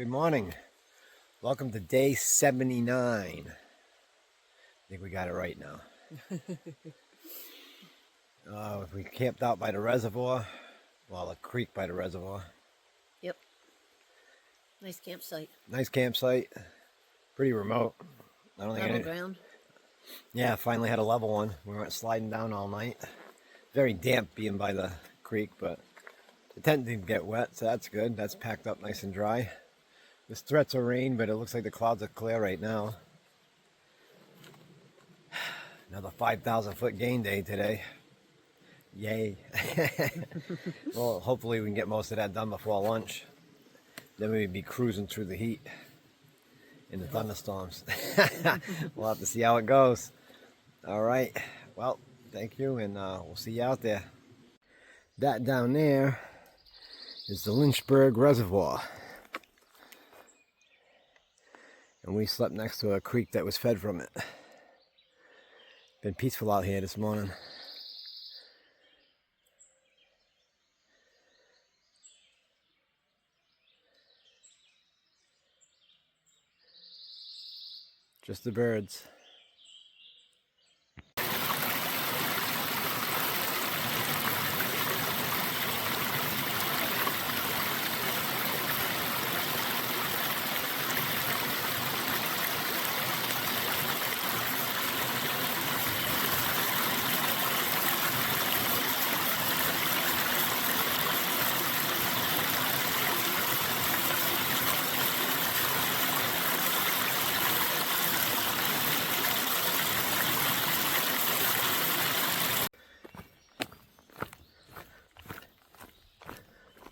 Good morning. Welcome to day 79. I think we got it right now. We camped out by the reservoir. Well, a creek by the reservoir. Yep. Nice campsite. Nice campsite. Pretty remote. I don't think Level ground. Yeah, finally had a level one. We weren't sliding down all night. Very damp being by the creek, but the tent didn't get wet, so that's good. That's packed up nice and dry. There's threats of rain, but it looks like the clouds are clear right now. Another 5,000 foot gain day today. Yay. Well, hopefully we can get most of that done before lunch. Then we'd be cruising through the heat in the thunderstorms. We'll have to see how it goes. All right. Well, thank you, and we'll see you out there. That down there is the Lynchburg Reservoir. And we slept next to a creek that was fed from it. Been peaceful out here this morning. Just the birds.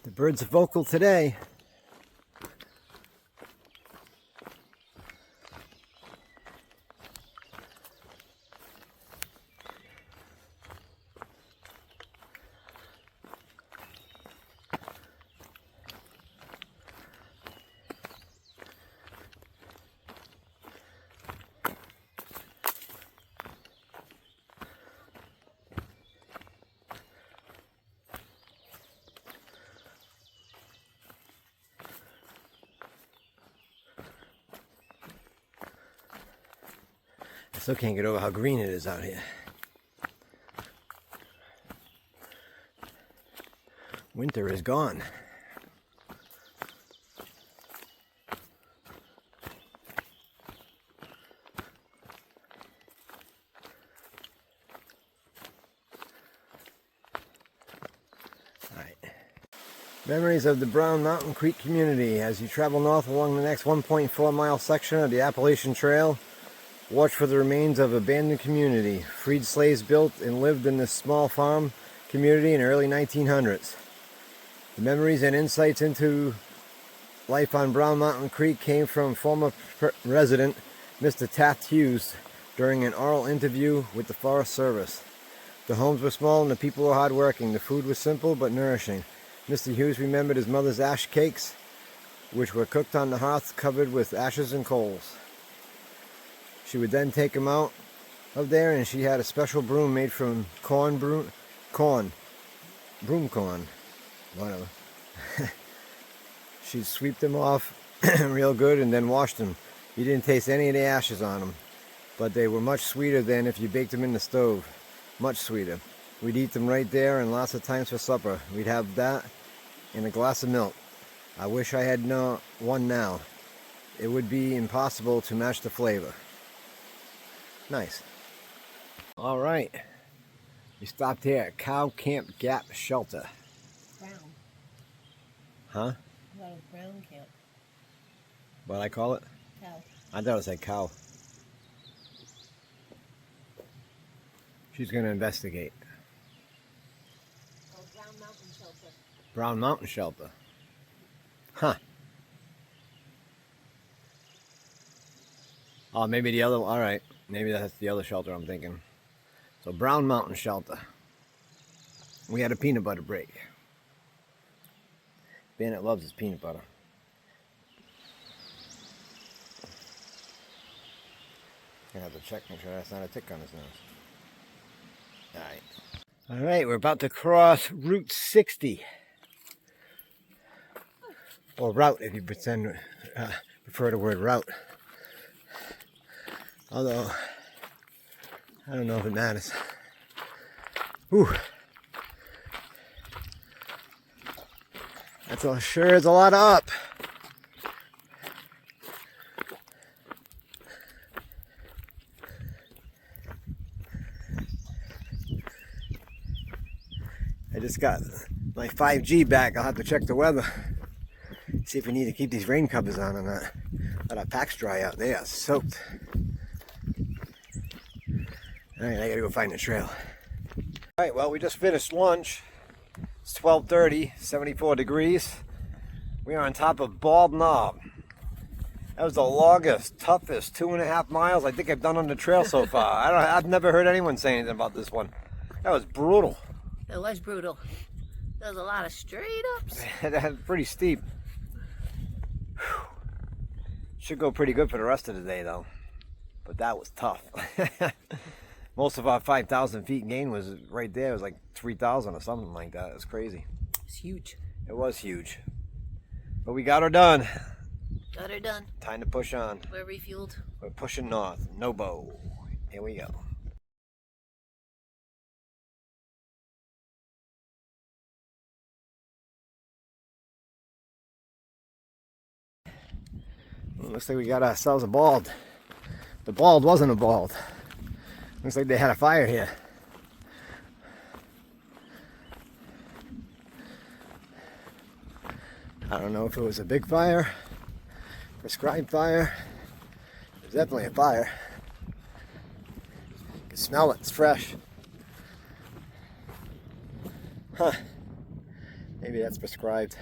The birds are vocal today. I still can't get over how green it is out here. Winter is gone. All right. Memories of the Brown Mountain Creek community. As you travel north along the next 1.4 mile section of the Appalachian Trail, watch for the remains of abandoned community. Freed slaves built and lived in this small farm community in the early 1900s. The memories and insights into life on Brown Mountain Creek came from former resident Mr. Taft Hughes during an oral interview with the Forest Service. The homes were small and the people were hardworking. The food was simple but nourishing. Mr. Hughes remembered his mother's ash cakes, which were cooked on the hearth covered with ashes and coals. She would then take him out of there, and she had a special broom made from broom corn, whatever. She'd sweep them off real good and then wash them. You didn't taste any of the ashes on them, but they were much sweeter than if you baked them in the stove. Much sweeter. We'd eat them right there, and lots of times for supper. We'd have that and a glass of milk. I wish I had one now. It would be impossible to match the flavor. Nice. All right. We stopped here at Cow Camp Gap Shelter. Brown. Huh? I thought it was brown camp. What'd I call it? Cow. I thought it said cow. She's going to investigate. Oh, Brown Mountain Shelter. Brown Mountain Shelter. Huh. Oh, maybe the other one. All right. Maybe that's the other shelter I'm thinking. So Brown Mountain Shelter. We had a peanut butter break. Bandit loves his peanut butter. I have to check, make sure that's not a tick on his nose. Alright. Alright, we're about to cross Route 60. or route if you prefer the word route. Although, I don't know if it matters. Whew. Sure is a lot of up. I just got my 5G back. I'll have to check the weather. See if we need to keep these rain covers on or not. Let our packs dry out. They are soaked. Alright, I gotta go find the trail. Alright, well, we just finished lunch. It's 12:30, 74 degrees. We are on top of Bald Knob. That was the longest, toughest 2.5 miles I think I've done on the trail so far. I've never heard anyone say anything about this one. That was brutal. It was brutal. There was a lot of straight ups. That's pretty steep. Whew. Should go pretty good for the rest of the day though. But that was tough. Most of our 5,000 feet gain was right there. It was like 3,000 or something like that. It was crazy. It's huge. It was huge. But we got her done. Got her done. Time to push on. We're refueled. We're pushing north. No bow. Here we go. Well, looks like we got ourselves a bald. The bald wasn't a bald. Looks like they had a fire here. I don't know if it was a big fire, prescribed fire. There's definitely a fire. You can smell it, it's fresh. Huh. Maybe that's prescribed.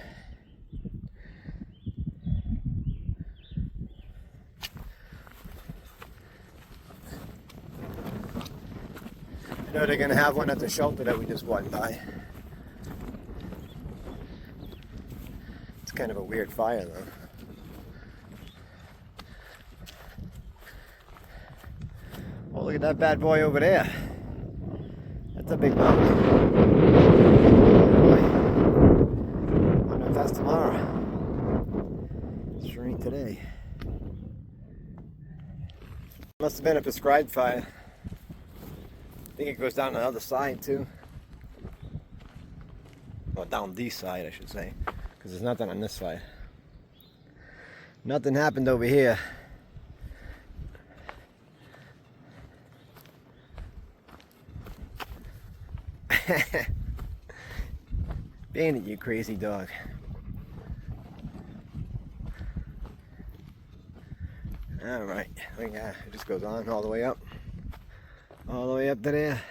I know they're going to have one at the shelter that we just walked by. It's kind of a weird fire though. Oh, look at that bad boy over there. That's a big mountain. I wonder if that's tomorrow. Sure ain't today. Must have been a prescribed fire. I think it goes down the other side too. Well, down this side I should say. Because there's nothing on this side. Nothing happened over here. Bandit, you crazy dog. Alright, it just goes on all the way up. All the way up to there.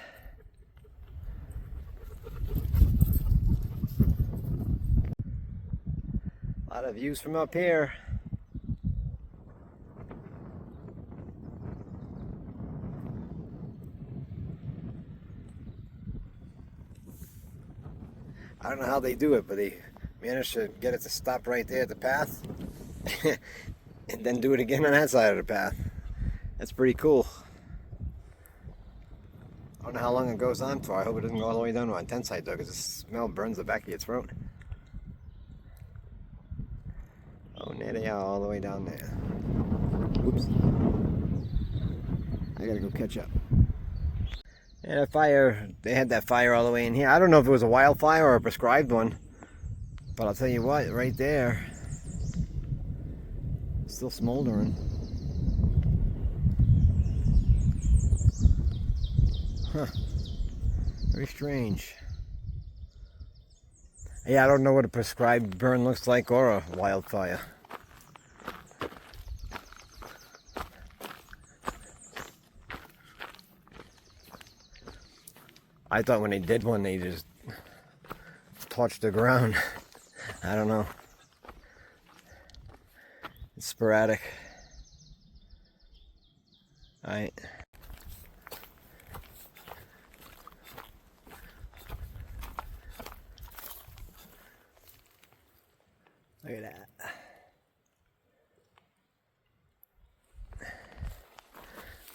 A lot of views from up here. I don't know how they do it, but they managed to get it to stop right there at the path and then do it again on that side of the path. That's pretty cool. I don't know how long it goes on for. I hope it doesn't go all the way down to our tent site though, because the smell burns the back of your throat. Oh, there they are, all the way down there. Oops. I gotta go catch up. Yeah, that fire, they had that fire all the way in here. I don't know if it was a wildfire or a prescribed one, but I'll tell you what, right there, it's still smoldering. Huh. Very strange. Yeah, I don't know what a prescribed burn looks like or a wildfire. I thought when they did one, they just torched the ground. I don't know. It's sporadic. Alright. Look at that.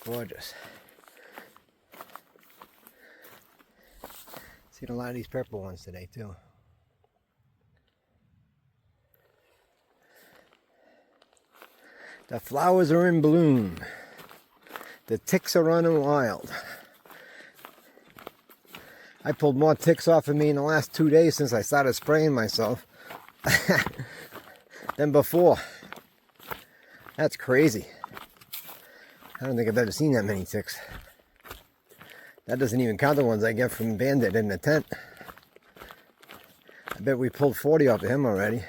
Gorgeous. Seen a lot of these purple ones today too. The flowers are in bloom. The ticks are running wild. I pulled more ticks off of me in the last 2 days since I started spraying myself than before. That's crazy. I don't think I've ever seen that many ticks. That doesn't even count the ones I get from Bandit in the tent. I bet we pulled 40 off of him already.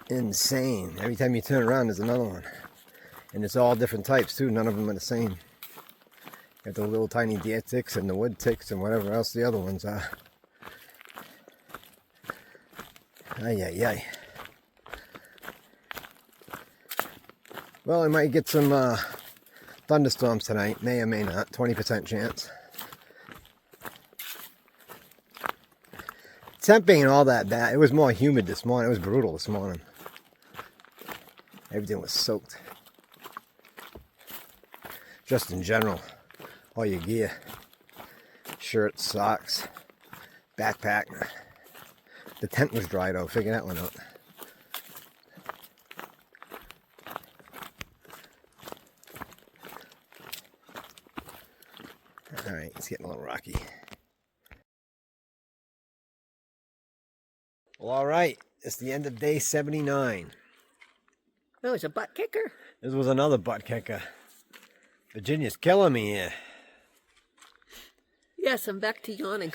Insane. Every time you turn around, there's another one. And it's all different types too. None of them are the same. Got the little tiny deer ticks and the wood ticks and whatever else the other ones are. Ay, ay, ay. Well, I might get some thunderstorms tonight. May or may not. 20% chance. Temp ain't all that bad. It was more humid this morning. It was brutal this morning. Everything was soaked. Just in general. All your gear. Shirts, socks, backpack. The tent was dry though. Figure that one out. Alright, it's getting a little rocky. Well, alright. It's the end of day 79. Oh, it's a butt kicker. This was another butt kicker. Virginia's killing me here. Yes, I'm back to yawning.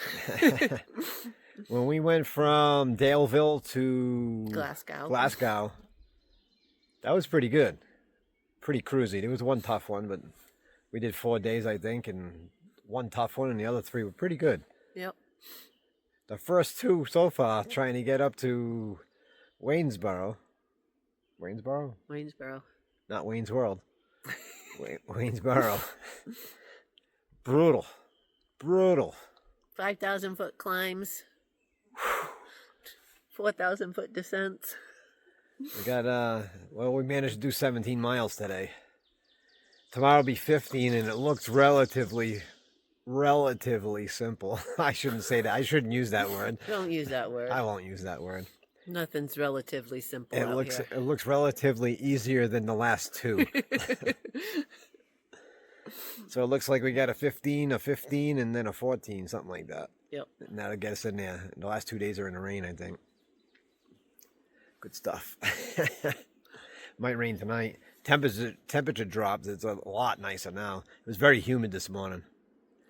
When we went from Daleville to Glasgow, that was pretty good. Pretty cruisy. There was one tough one, but we did 4 days, I think, and one tough one, and the other 3 were pretty good. Yep. The first 2 so far, trying to get up to Waynesboro. Waynesboro. Not Wayne's World. Waynesboro. Brutal. 5,000 foot climbs. 4,000 foot descents. We got, we managed to do 17 miles today. Tomorrow will be 15, and it looks relatively simple. I shouldn't say that. I shouldn't use that word. Don't use that word. I won't use that word. Nothing's relatively simple out here. It looks relatively easier than the last 2. So it looks like we got a 15, and then a 14, something like that. Yep. And that'll get us in there. The last 2 days are in the rain, I think. Good stuff. Might rain tonight. Temperature dropped. It's a lot nicer now. It was very humid this morning.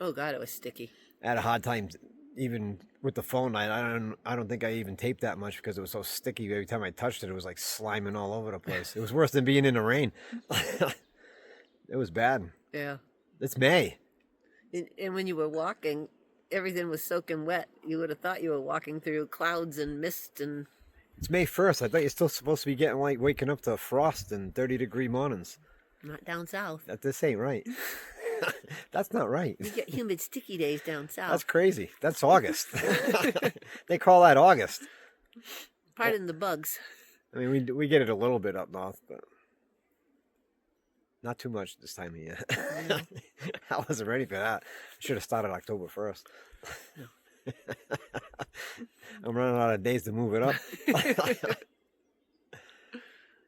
Oh God, it was sticky. I had a hard time even with the phone. I don't think I even taped that much because it was so sticky. Every time I touched it, it was like sliming all over the place. It was worse than being in the rain. It was bad. Yeah. It's May. And when you were walking, everything was soaking wet. You would have thought you were walking through clouds and mist and... It's May 1st. I thought you're still supposed to be getting like waking up to frost and 30-degree mornings. Not down south. This ain't right. That's not right. You get humid, sticky days down south. That's crazy. That's August. They call that August. Pardon the bugs. I mean, we get it a little bit up north, but not too much this time of year. I wasn't ready for that. I should have started October 1st. No. I'm running out of days to move it up.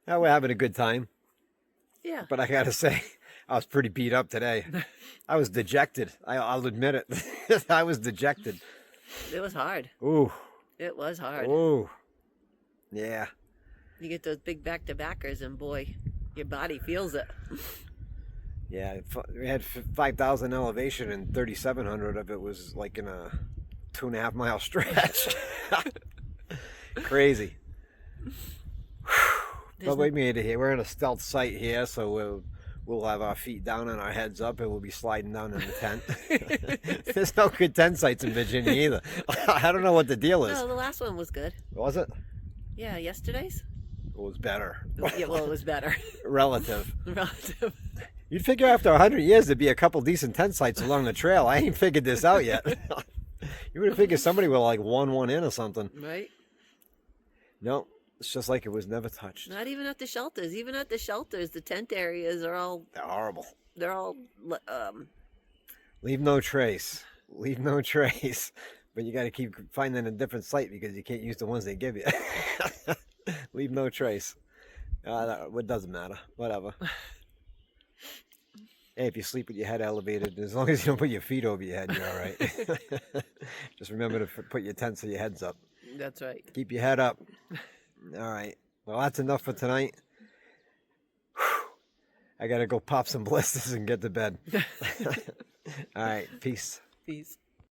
We're having a good time. Yeah. But I got to say, I was pretty beat up today. I was dejected. I'll admit it. I was dejected. It was hard. Ooh. It was hard. Ooh. Yeah. You get those big back-to-backers and boy, your body feels it. Yeah, we had 5,000 elevation and 3,700 of it was like in a 2.5 mile stretch. Crazy. But we made it here. We're in a stealth site here, so we'll have our feet down and our heads up, and we'll be sliding down in the tent. There's no good tent sites in Virginia either. I don't know what the deal is. No, the last one was good. Was it? Yeah, yesterday's? It was better. Yeah, well, it was better. Relative. Relative. You'd figure after 100 years there'd be a couple decent tent sites along the trail. I ain't figured this out yet. You would have figured somebody would like one in or something. Right? No, it's just like it was never touched. Not even at the shelters. Even at the shelters, the tent areas are all... They're horrible. They're all... Leave no trace. Leave no trace. But you got to keep finding a different site because you can't use the ones they give you. Leave no trace. It doesn't matter. Whatever. Hey, if you sleep with your head elevated, as long as you don't put your feet over your head, you're all right. Just remember to put your tent so your head's up. That's right. Keep your head up. All right. Well, that's enough for tonight. I got to go pop some blisters and get to bed. All right. Peace. Peace.